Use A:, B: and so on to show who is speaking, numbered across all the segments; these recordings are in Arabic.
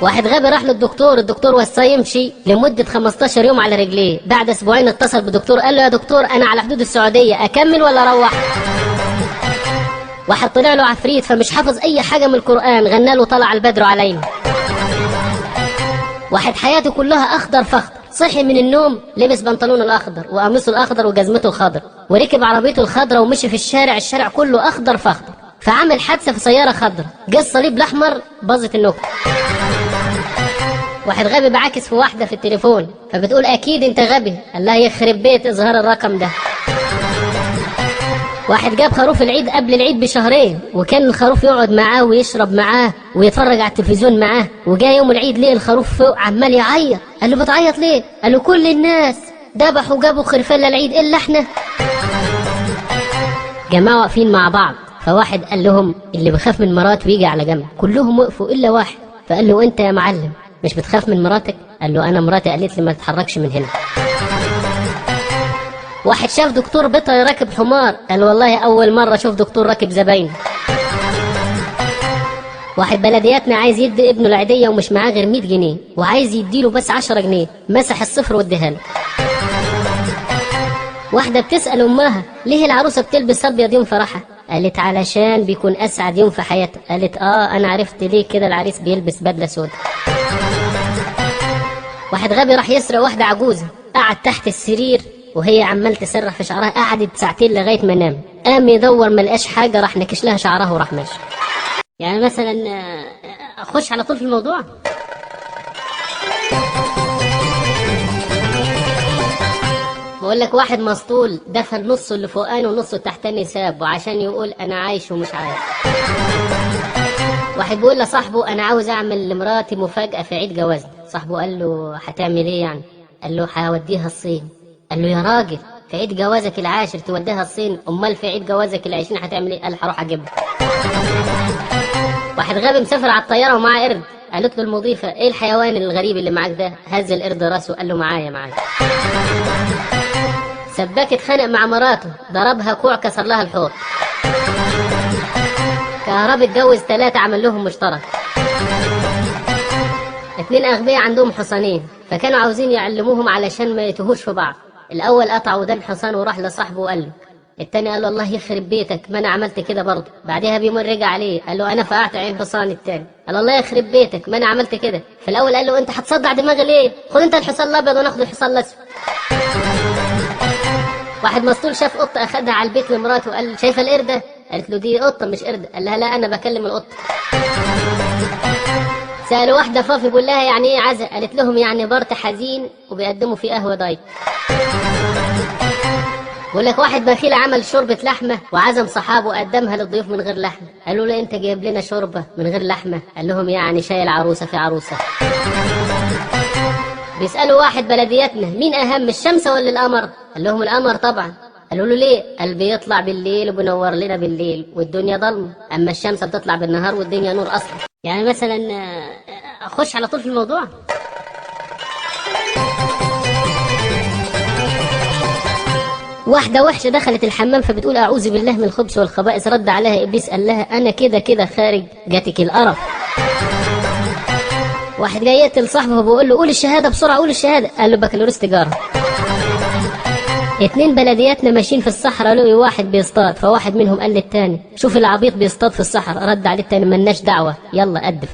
A: واحد غبي راح للدكتور، الدكتور وصاه يمشي لمدة 15 يوم على رجليه. بعد اسبوعين اتصل بالدكتور قال له يا دكتور انا على حدود السعودية، اكمل ولا اروح؟ واحد طلع له عفريت فمش حافظ اي حاجة من القرآن، غنى له طلع البدر علينا. واحد حياته كلها اخضر فخضر، صحي من النوم لبس بنطلونه الاخضر وقميصه الاخضر وجزمته الخضر وركب عربيته الخضرا ومشي في الشارع كله اخضر فخضر، فعمل حادثة في سيارة خضرا، جه الصليب الاحمر باظت النكتة. واحد غبي بعاكس في واحدة في التليفون فبتقول اكيد انت غبي، قال لها يخرب بيت اظهار الرقم ده. واحد جاب خروف العيد قبل العيد بشهرين، وكان الخروف يقعد معاه ويشرب معاه ويتفرج على التلفزيون معاه، وجاء يوم العيد ليه الخروف فوق عمال يعيط. قال له بتعيط ليه؟ قال له كل الناس ذبحوا وجابوا خرفان للعيد الا احنا. جماعة واقفين مع بعض، فواحد قال لهم اللي بخاف من مراته يجي على جنب، كلهم وقفوا الا واحد، فقال له انت يا معلم مش بتخاف من مراتك؟ قال له انا مراتي قالت لي ما تتحركش من هنا. واحد شاف دكتور بيطري راكب حمار، قال والله اول مرة اشوف دكتور راكب زباين. واحد بلدياتنا عايز يدي ابنه العيدية ومش معاه غير 100 جنيه وعايز يديله بس 10 جنيه، مسح الصفر واديها له. واحدة بتسأل امها ليه العروسة بتلبس ابيض يوم فرحها؟ قالت علشان بيكون اسعد يوم في حياتها. قالت انا عرفت ليه كده العريس بيلبس بدلة سودا. واحد غبي راح يسرق واحدة عجوزة، قعد تحت السرير وهي عمال تسرح في شعرها، قعدت ساعتين لغاية ما نام، قام يدور ما لقاش حاجة راح نكش لها شعرها وراح ماشي. يعني مثلا اخش على طول في الموضوع. بقول لك واحد مسطول دفن نصه اللي فوقاني ونصه التحتاني ساب، وعشان يقول انا عايش ومش عايش. واحد بيقول لصاحبه انا عاوز اعمل لمراتي مفاجأة في عيد جوازنا. صاحبه قال له هتعمل ايه يعني؟ قال له هوديها الصين. قال له يا راجل في عيد جوازك العاشر توديها الصين؟ امال في عيد جوازك العشرين هتعمل ايه؟ قال هروح اجيبها. واحد غبي مسافر على الطيارة ومعاه قرد، قالت له المضيفة ايه الحيوان الغريب اللي معاك ده؟ هز القرد راسه قال له معايا. سباك اتخانق مع مراته، ضربها كوع كسر لها الحوض. كهرب اتجوز 3 عمل لهم مشترك. 2 اغبياء عندهم حصانين فكانوا عاوزين يعلموهم علشان ما يتوهوش في بعض. الاول قطع ودان حصان وراح لصاحبه وقال له، التاني قال له الله يخرب بيتك ما انا عملت كده برضه. بعدها بيوم رجع عليه قال له انا فقعت عين حصان. التاني قال الله يخرب بيتك ما انا عملت كده. فالاول قال له انت هتصدع دماغي ليه؟ خد انت الحصان الابيض وناخد الحصان الاسود. واحد مسطول شاف قطه اخدها على البيت لمراته وقال له شايفه القرده؟ قالت له دي قطه مش قرده. قال لها لا انا بكلم القطه. سالوا واحده فافي بيقول لها يعني ايه عزا؟ قالت لهم يعني بارت حزين وبيقدموا فيه قهوه دايت. بقول لك واحد بخيل عمل شوربه لحمه وعزم صحابه وقدمها للضيوف من غير لحمه. قالوا له انت جايب لنا شوربه من غير لحمه؟ قال لهم يعني شايل عروسه في عروسه. بيسالوا واحد بلدياتنا مين اهم الشمس ولا القمر؟ قال لهم القمر طبعا. قالوا له ليه؟ قال بيطلع بالليل وبينور لنا بالليل والدنيا ضلمه، اما الشمس بتطلع بالنهار والدنيا نور اصلا. يعني مثلا اخش على طول في الموضوع. واحدة وحشة دخلت الحمام فبتقول أعوذ بالله من الخبث والخبائث، رد عليها إبليس قال لها أنا كده كده خارج جاتك القرف. واحد جاي يقتل صاحبه وبيقول له قول الشهادة بسرعة قول الشهادة، قال له بكالوريوس تجارة. 2 بلدياتنا ماشيين في الصحراء لقوا واحد بيصطاد، فواحد منهم قال للتاني شوف العبيط بيصطاد في الصحراء، رد عليه التاني ملناش دعوة يلا قدف.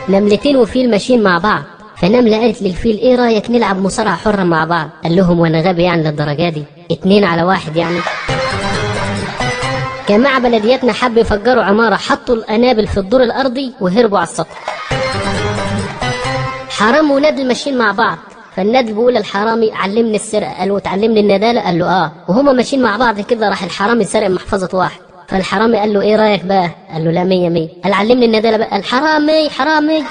A: نملتين وفيل ماشيين مع بعض، فنملة قالت للفيل ايه رايك نلعب مصارعة حرة مع بعض؟ قال لهم وانا غبي يعني للدرجة دي؟ 2 على 1 يعني. جماعة بلدياتنا حبوا يفجروا عمارة، حطوا القنابل في الدور الارضي وهربوا على السطح. حرام ونادل ماشيين مع بعض، فالنادل بيقول الحرامي علمني السرقة، قال له تعلمني الندالة؟ قال له وهما ماشيين مع بعض كده راح الحرامي سرق محفظة واحد، فالحرامي قال له ايه رايك بقى؟ قال له لا 100 قال علمني الندالة بقى. الحرامي.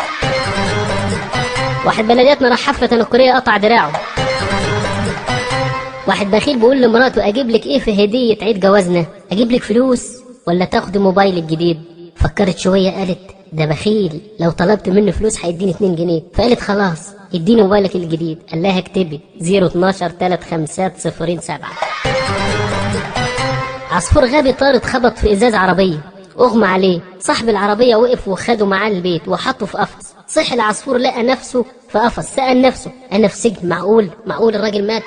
A: واحد بلدياتنا راح حفلة تنكرية قطع دراعه. واحد بخيل بيقول لمراته اجيب لك ايه في هدية عيد جوازنا؟ اجيب لك فلوس ولا تاخدي موبايلك الجديد؟ فكرت شوية قالت ده بخيل لو طلبت منه فلوس هيديني 2 جنيه، فقالت خلاص اديني موبايلك الجديد. قال لها اكتبي 012 350 07. عصفور غبي طار اتخبط في ازاز عربية اغمى عليه. صاحب العربية وقف وخده معاه البيت وحطه في قفص. صحي العصفور لقى نفسه في قفص، سأل نفسه انا في سجن؟ معقول الراجل مات؟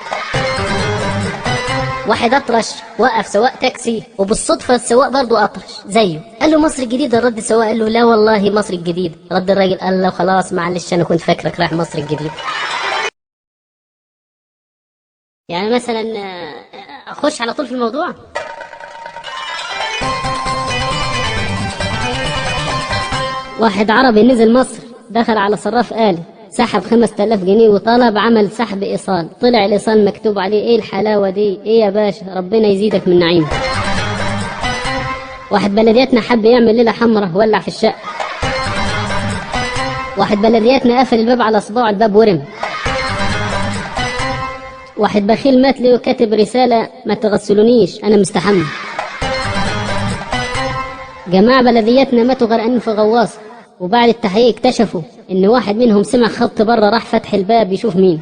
A: واحد اطرش وقف سواق تاكسي، وبالصدفة السواق برضه اطرش زيه. قال له مصر الجديدة. رد السواق قال له لا والله مصر الجديدة. رد الراجل قال له خلاص معلش انا كنت فاكرك رايح مصر الجديدة. يعني مثلا اخش على طول في الموضوع. واحد عربي نزل مصر، دخل على صراف آلي، سحب 5000 جنيه وطلب عمل سحب إيصال. طلع الإيصال مكتوب عليه ايه الحلاوة دي؟ ايه يا باشا ربنا يزيدك من نعيمه. واحد بلدياتنا حب يعمل ليلة حمرة، ولع في الشقة. واحد بلدياتنا قفل الباب على صباعه، الباب ورم. واحد بخيل مات ليه وكاتب رسالة ما تغسلونيش انا مستحمل. جماعة بلدياتنا ماتوا غرقانين في غواصة، وبعد التحقيق اكتشفوا ان واحد منهم سمع خبط بره، راح فتح الباب يشوف مين.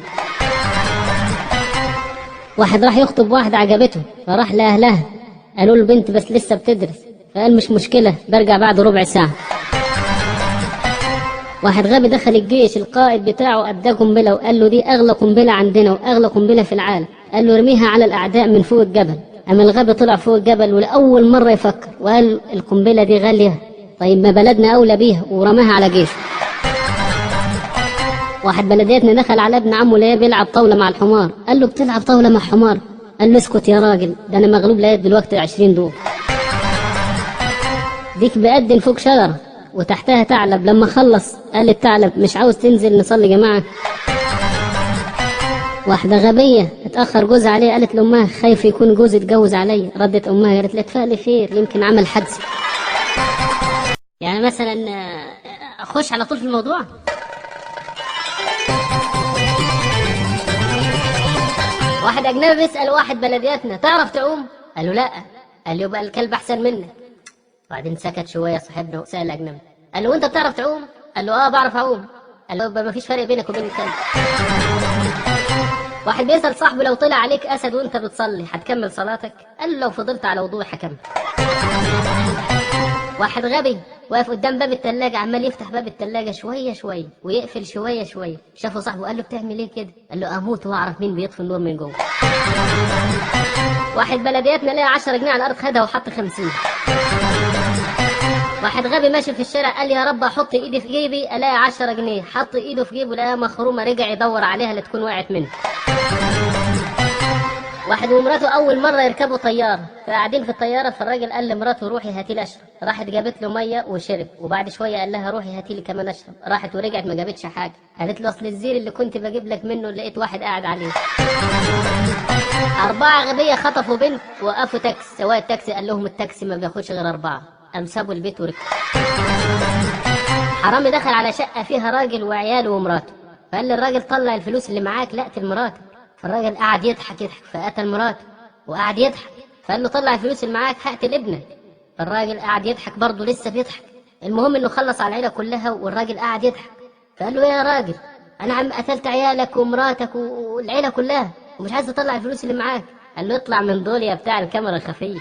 A: واحد راح يخطب واحدة عجبته، فراح لأهلها قالوا له بنت بس لسه بتدرس، فقال مش مشكلة برجع بعد ربع ساعة. واحد غبي دخل الجيش، القائد بتاعه اداه قنبلة وقال له دي اغلى قنبلة عندنا واغلى قنبلة في العالم. قال له ارميها على الاعداء من فوق الجبل. اما الغبي طلع فوق الجبل ولاول مرة يفكر وقال القنبلة دي غالية، طيب ما بلدنا اولى بيها، ورماها على جيشه. واحد بلدياتنا دخل على ابن عمه ليه بيلعب طاولة مع الحمار، قال له بتلعب طاولة مع حمار؟ قال له اسكت يا راجل، ده انا مغلوب لقيت دلوقتي 20 دور. ديك بقدم فوق شجرة وتحتها ثعلب، لما خلص قال للثعلب مش عاوز تنزل نصلي جماعة؟ واحدة غبية اتأخر جوزها عليها، قالت لأمها خايف يكون جوزي اتجوز عليا. ردت أمها قالت لا تفائلي خير يمكن عمل حادثة. يعني مثلا أخش على طول في الموضوع. واحد أجنبي بيسأل واحد بلدياتنا تعرف تعوم؟ قال له لا. قال له يبقى الكلب أحسن منك. بعدين سكت شوية صاحبنا وسأل الأجنبي قال له وأنت بتعرف تعوم؟ قال له بعرف أعوم. قال له يبقى مفيش فرق بينك وبين الكلب. واحد بيسأل صاحبه لو طلع عليك أسد وأنت بتصلي هتكمل صلاتك؟ قال له لو فضلت على وضوء هكمل. واحد غبي واقف قدام باب التلاجة عمال يفتح باب التلاجة شوية شوية ويقفل شوية شوية. شافه صاحبه قال له بتعمل ايه كده؟ قال له اموت واعرف مين بيطفي النور من جوه. واحد بلدياتنا لقى 10 جنيه على الارض، خدها وحط 50. واحد غبي ماشي في الشارع قال يا رب احط ايدي في جيبي الاقي 10 جنيه، حط ايده في جيبه لقاها مخرومة، رجع يدور عليها لتكون وقعت منه. واحد ومراته اول مره يركبوا طياره، فقاعدين في الطياره، فالراجل قال لمراته روحي هاتي لي اشرب. راحت جابت له ميه وشرب، وبعد شويه قال لها روحي هاتي لي كمان اشرب. راحت ورجعت ما جابتش حاجه. قالت له اصل الزير اللي كنت بجيب لك منه لقيت واحد قاعد عليه. 4 غبيه خطفوا بنت وقفوا تاكسي، سواق التاكسي قال لهم التاكسي ما بياخدش غير 4. قام سابوا البيت وركبوا. حرامي دخل على شقه فيها راجل وعياله ومراته، فقال للراجل طلع الفلوس اللي معاك لاقتل مراتك. فالراجل قعد يضحك فقتل مراته وقعد يضحك. فقال له طلع الفلوس اللي معاك هقتل ابنك. فالراجل قعد يضحك برضه لسه بيضحك. المهم انه خلص على العيله كلها والراجل قعد يضحك. فقال له ايه يا راجل انا عم قتلت عيالك ومراتك والعيله كلها ومش عايز تطلع الفلوس اللي معاك. قال له اطلع من دول يا بتاع الكاميرا الخفيه.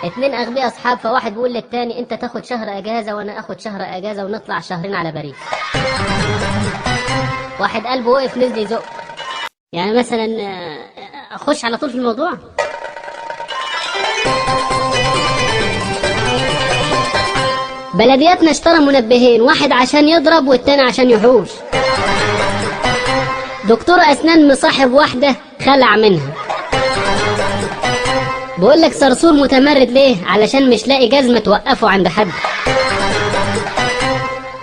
A: 2 اغبياء اصحاب، فواحد بيقول للتاني انت تاخد شهر اجازه وانا اخد شهر اجازه ونطلع شهرين على باريس. واحد قلبه وقف نزل يزق. يعني مثلا اخش على طول في الموضوع. بلدياتنا اشترى منبهين، واحد عشان يضرب والتاني عشان يحوش. دكتور اسنان مصاحب واحده خلع منها. بقول لك صرصور متمرد ليه؟ علشان مش لاقي جزمه توقفه عند حد.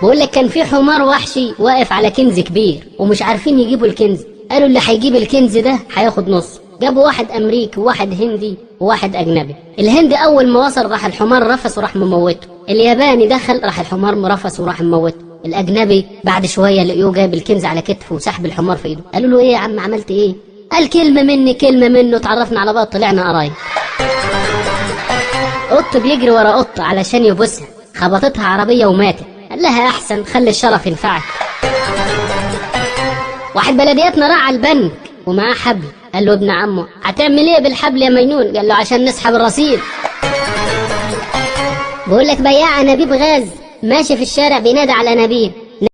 A: بقول لك كان في حمار وحشي واقف على كنز كبير ومش عارفين يجيبوا الكنز. قالوا اللي هيجيب الكنز ده هياخد نص. جابوا واحد امريكي وواحد هندي وواحد اجنبي. الهندي اول ما وصل راح الحمار رفس وراح مموته. الياباني دخل راح الحمار مرفس وراح مموته. الاجنبي بعد شويه لقيوه جايب الكنز على كتفه وسحب الحمار في ايده. قالوا له ايه يا عم عملت ايه؟ قال كلمه مني كلمه منه، اتعرفنا على بعض طلعنا قرايب. قط بيجري ورا قط علشان يبوسها، خبطتها عربيه وماتت. قال لها احسن خلي الشرف ينفعك. واحد بلدياتنا راح على البنك ومعاه حبل. قال له ابن عمه هتعمل ايه بالحبل يا مجنون؟ قال له عشان نسحب الرصيد. بقول لك بياع انابيب غاز ماشي في الشارع بينادي على انابيب،